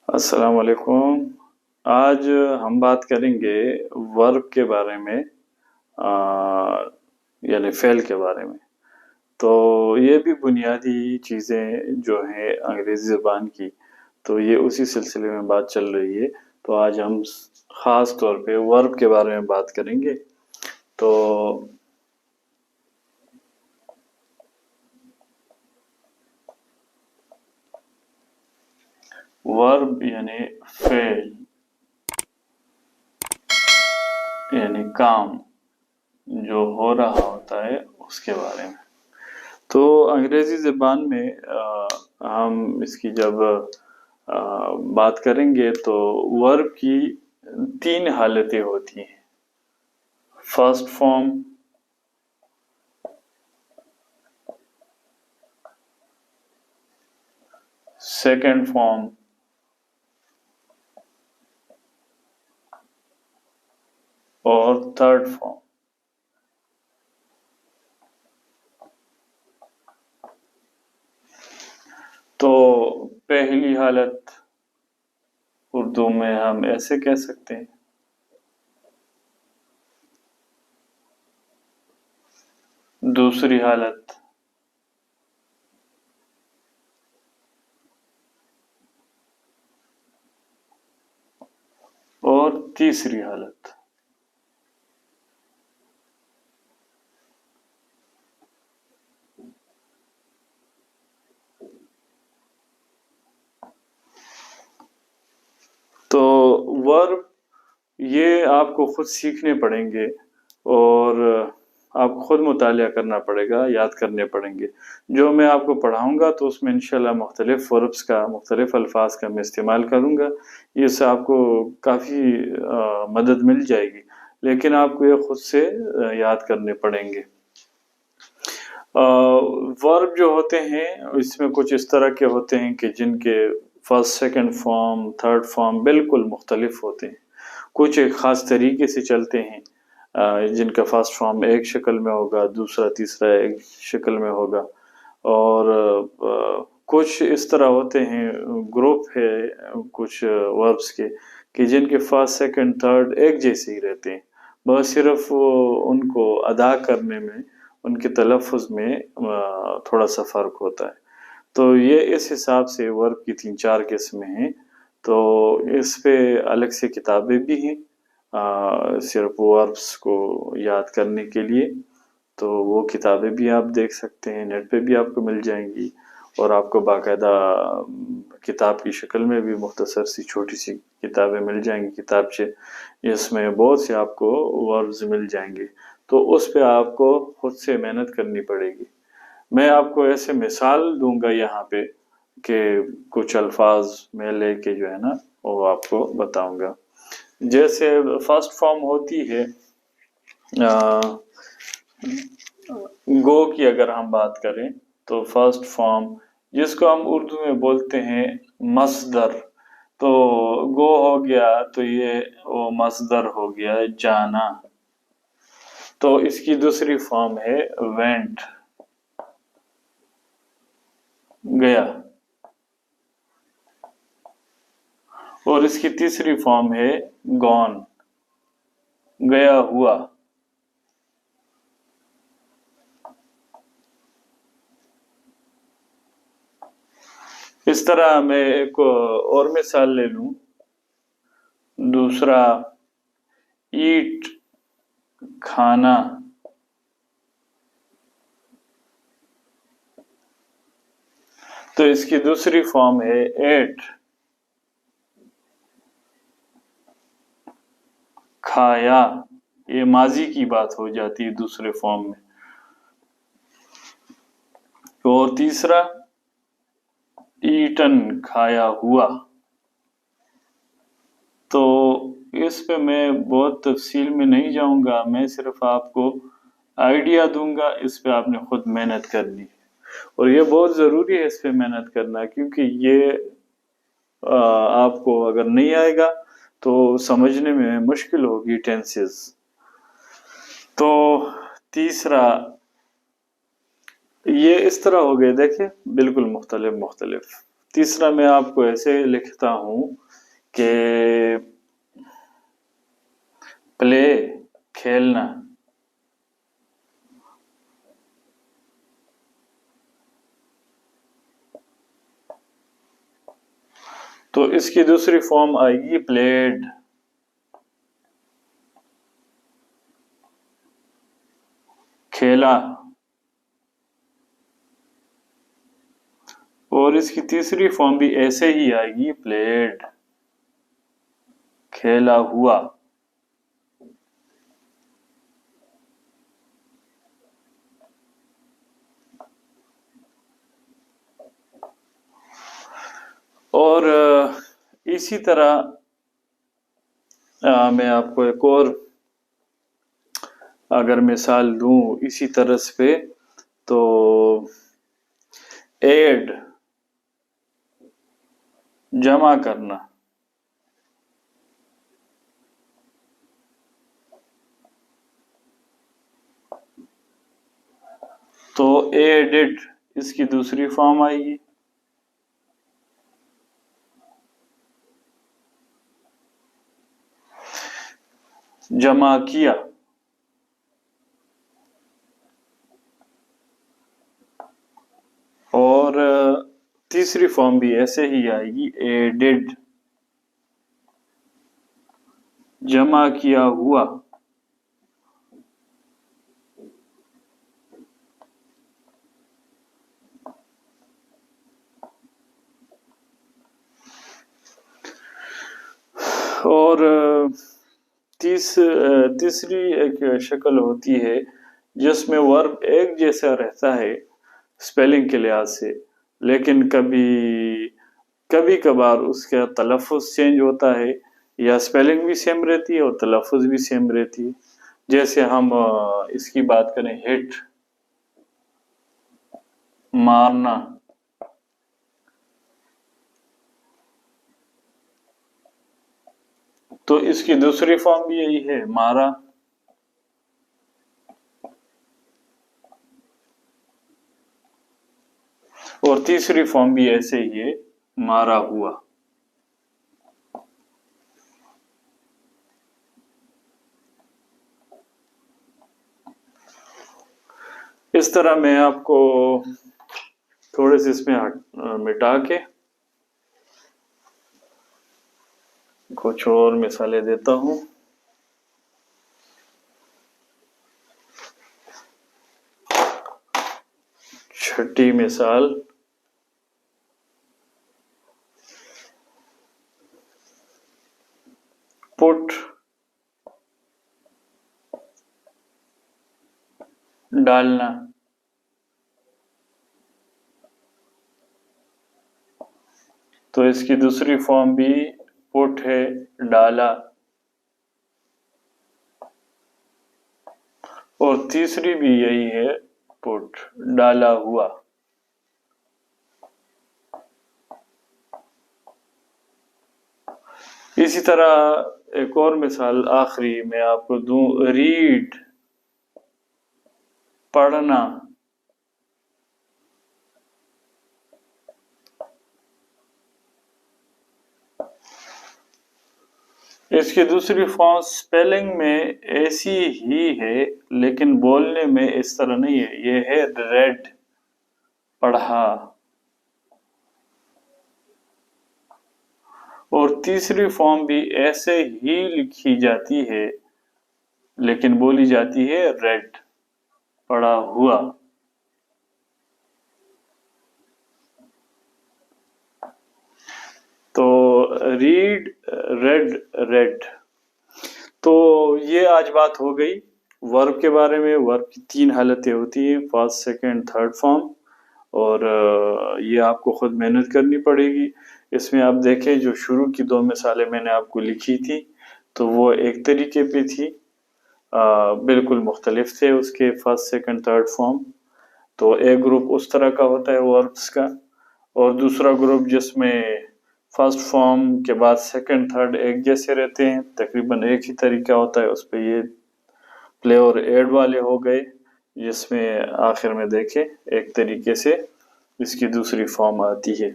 السلام علیکم۔ آج ہم بات کریں گے ورب کے بارے میں، آ، یعنی فعل کے بارے میں۔ تو یہ بھی بنیادی چیزیں جو ہیں انگریزی زبان کی، تو یہ اسی سلسلے میں بات چل رہی ہے۔ تو آج ہم خاص طور پہ ورب کے بارے میں بات کریں گے۔ تو ورب یعنی فعل، یعنی کام جو ہو رہا ہوتا ہے اس کے بارے میں۔ تو انگریزی زبان میں ہم اس کی جب بات کریں گے تو ورب کی 3 حالتیں ہوتی ہیں: فرسٹ فارم، سیکنڈ فارم اور تھرڈ فارم۔ تو پہلی حالت اردو میں ہم ایسے کہہ سکتے ہیں: دوسری حالت اور تیسری حالت۔ تو ورب یہ آپ کو خود سیکھنے پڑیں گے اور آپ کو خود مطالعہ کرنا پڑے گا، یاد کرنے پڑیں گے۔ جو میں آپ کو پڑھاؤں گا تو اس میں انشاءاللہ مختلف وربس کا، مختلف الفاظ کا میں استعمال کروں گا۔ اس سے آپ کو کافی مدد مل جائے گی، لیکن آپ کو یہ خود سے یاد کرنے پڑیں گے۔ ورب جو ہوتے ہیں اس میں کچھ اس طرح کے ہوتے ہیں کہ جن کے first, second form, third form بالکل مختلف ہوتے ہیں۔ کچھ ایک خاص طریقے سے چلتے ہیں، جن کا فرسٹ فارم ایک شکل میں ہوگا، دوسرا تیسرا ایک شکل میں ہوگا، اور کچھ اس طرح ہوتے ہیں، گروپ ہے کچھ وربس کے کہ جن کے فرسٹ، سیکنڈ، تھرڈ ایک جیسے ہی رہتے ہیں، بس صرف ان کو ادا کرنے میں، ان کے تلفظ میں تھوڑا سا فرق ہوتا ہے۔ تو یہ اس حساب سے ورب کی 3-4 قسمیں ہیں۔ تو اس پہ الگ سے کتابیں بھی ہیں صرف وربس کو یاد کرنے کے لیے، تو وہ کتابیں بھی آپ دیکھ سکتے ہیں، نیٹ پہ بھی آپ کو مل جائیں گی، اور آپ کو باقاعدہ کتاب کی شکل میں بھی مختصر سی چھوٹی سی کتابیں مل جائیں گی، کتابچے، اس میں بہت سے آپ کو وربز مل جائیں گے۔ تو اس پہ آپ کو خود سے محنت کرنی پڑے گی۔ میں آپ کو ایسے مثال دوں گا یہاں پہ کہ کچھ الفاظ میں لے کے جو ہے نا وہ آپ کو بتاؤں گا۔ جیسے فرسٹ فارم ہوتی ہے گو کی، اگر ہم بات کریں تو فرسٹ فارم جس کو ہم اردو میں بولتے ہیں مصدر، تو گو ہو گیا تو یہ وہ مصدر ہو گیا جانا۔ تو اس کی دوسری فارم ہے وینٹ، گیا، اور اس کی تیسری فارم ہے گون، گیا ہوا۔ اس طرح میں ایک اور مثال لے لوں، دوسرا ایٹ، کھانا، تو اس کی دوسری فارم ہے ایٹ، کھایا۔ یہ ماضی کی بات ہو جاتی ہے دوسرے فارم میں۔ اور تیسرا ایٹن، کھایا ہوا۔ تو اس پہ میں بہت تفصیل میں نہیں جاؤں گا، میں صرف آپ کو آئیڈیا دوں گا، اس پہ آپ نے خود محنت کرنی ہے، اور یہ بہت ضروری ہے اس پہ محنت کرنا، کیونکہ یہ آپ کو اگر نہیں آئے گا تو سمجھنے میں مشکل ہوگی ٹینسز۔ تو تیسرا یہ اس طرح ہو گئے، دیکھیں بالکل مختلف تیسرا میں آپ کو ایسے لکھتا ہوں کہ پلے کھیلنا، تو اس کی دوسری فارم آئے گی پلیڈ، کھیلا، اور اس کی تیسری فارم بھی ایسے ہی آئے گی پلیڈ، کھیلا ہوا۔ اور اسی طرح میں آپ کو ایک اور اگر مثال دوں اسی طرز پہ، تو ایڈ، جمع کرنا، تو ایڈڈ اس کی دوسری فارم آئے گی، جمع کیا، اور تیسری فارم بھی ایسے ہی آئے گی، ایڈڈ، جمع کیا ہوا۔ اور تیسری ایک شکل ہوتی ہے جس میں ورب ایک جیسا رہتا ہے اسپیلنگ کے لحاظ سے، لیکن کبھی کبھار اس کا تلفظ چینج ہوتا ہے، یا اسپیلنگ بھی سیم رہتی ہے اور تلفظ بھی سیم رہتی ہے۔ جیسے ہم اس کی بات کریں، ہٹ، مارنا، تو اس کی دوسری فارم بھی یہی ہے، مارا، اور تیسری فارم بھی ایسے ہی ہے، مارا ہوا۔ اس طرح میں آپ کو تھوڑے سے اس میں مٹا کے کچھ اور مثالیں دیتا ہوں۔ چھٹی مثال، پٹ، ڈالنا، تو اس کی دوسری فارم بھی پٹ ہے، ڈالا، اور تیسری بھی یہی ہے، پٹ، ڈالا ہوا۔ اسی طرح ایک اور مثال آخری میں آپ کو دوں، ریڈ، پڑھنا، اس کی دوسری فارم سپیلنگ میں ایسی ہی ہے لیکن بولنے میں اس طرح نہیں ہے، یہ ہے ریڈ، پڑھا، اور تیسری فارم بھی ایسے ہی لکھی جاتی ہے لیکن بولی جاتی ہے ریڈ، پڑھا ہوا۔ تو ریڈ، ریڈ، ریڈ، تو یہ آج بات ہو گئی ورب کے بارے میں۔ ورب کی 3 حالتیں ہوتی ہیں، فرسٹ، سیکنڈ، تھرڈ فارم، اور یہ آپ کو خود محنت کرنی پڑے گی۔ اس میں آپ دیکھیں جو شروع کی 2 مثالیں میں نے آپ کو لکھی تھی تو وہ ایک طریقے پہ تھی، بالکل مختلف تھے اس کے فرسٹ، سیکنڈ، تھرڈ فارم۔ تو ایک گروپ اس طرح کا ہوتا ہے وربس کا، اور دوسرا گروپ جس میں فرسٹ فارم کے بعد سیکنڈ، تھرڈ ایک جیسے رہتے ہیں، تقریباً ایک ہی طریقہ ہوتا ہے اس پہ، یہ پلے اور ایڈ والے ہو گئے، جس میں آخر میں دیکھیں ایک طریقے سے اس کی دوسری فارم آتی ہے۔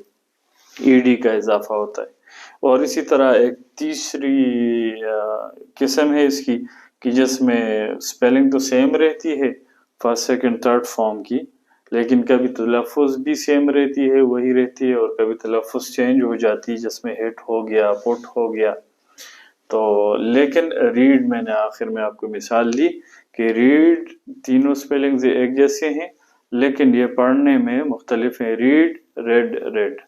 ED کا اضافہ ہوتا ہے۔ اور اسی طرح ایک تیسری قسم ہے اس کی کہ جس میں سپیلنگ تو سیم رہتی ہے فرسٹ سیکنڈ تھرڈ فارم کی، لیکن کبھی تلفظ بھی سیم رہتی ہے، وہی رہتی ہے، اور کبھی تلفظ چینج ہو جاتی ہے، جس میں ہٹ ہو گیا، پٹ ہو گیا۔ تو لیکن ریڈ میں نے آخر میں آپ کو مثال دی کہ ریڈ تینوں سپیلنگز ایک جیسے ہیں، لیکن یہ پڑھنے میں مختلف ہیں۔ Red, red, red.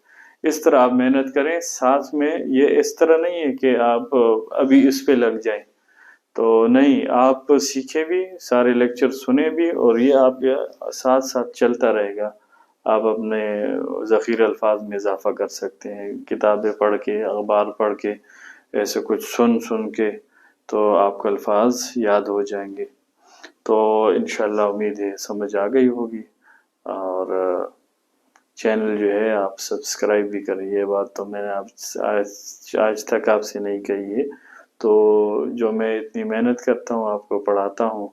اس طرح آپ محنت کریں، ساتھ میں یہ اس طرح نہیں ہے کہ آپ ابھی اس پہ لگ جائیں، تو نہیں، آپ سیکھیں بھی، سارے لیکچر سنیں بھی، اور یہ آپ کے ساتھ ساتھ چلتا رہے گا۔ آپ اپنے ذخیرہ الفاظ میں اضافہ کر سکتے ہیں، کتابیں پڑھ کے، اخبار پڑھ کے، ایسے کچھ سن کے، تو آپ کو الفاظ یاد ہو جائیں گے۔ تو انشاءاللہ امید ہے سمجھ آ گئی ہوگی، اور چینل جو ہے آپ سبسکرائب بھی کریں۔ یہ بات تو میں نے آج تک آپ سے نہیں کہی ہے، تو جو میں اتنی محنت کرتا ہوں، آپ کو پڑھاتا ہوں،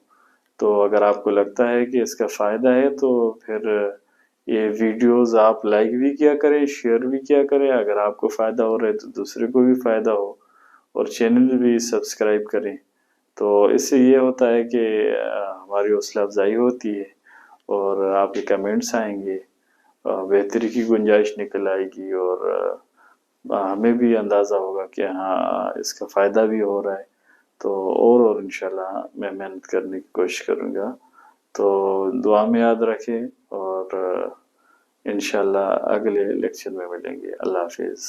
تو اگر آپ کو لگتا ہے کہ اس کا فائدہ ہے تو پھر یہ ویڈیوز آپ لائک بھی کیا کریں، شیئر بھی کیا کریں، اگر آپ کو فائدہ ہو رہا ہے تو دوسرے کو بھی فائدہ ہو، اور چینل بھی سبسکرائب کریں۔ تو اس سے یہ ہوتا ہے کہ ہماری حوصلہ افزائی ہوتی ہے، اور آپ کے کمنٹس آئیں گے، بہتری کی گنجائش نکل آئے گی، اور ہمیں بھی اندازہ ہوگا کہ ہاں اس کا فائدہ بھی ہو رہا ہے، تو اور انشاءاللہ میں محنت کرنے کی کوشش کروں گا۔ تو دعا میں یاد رکھیں، اور انشاءاللہ اگلے لیکچر میں ملیں گے۔ اللہ حافظ۔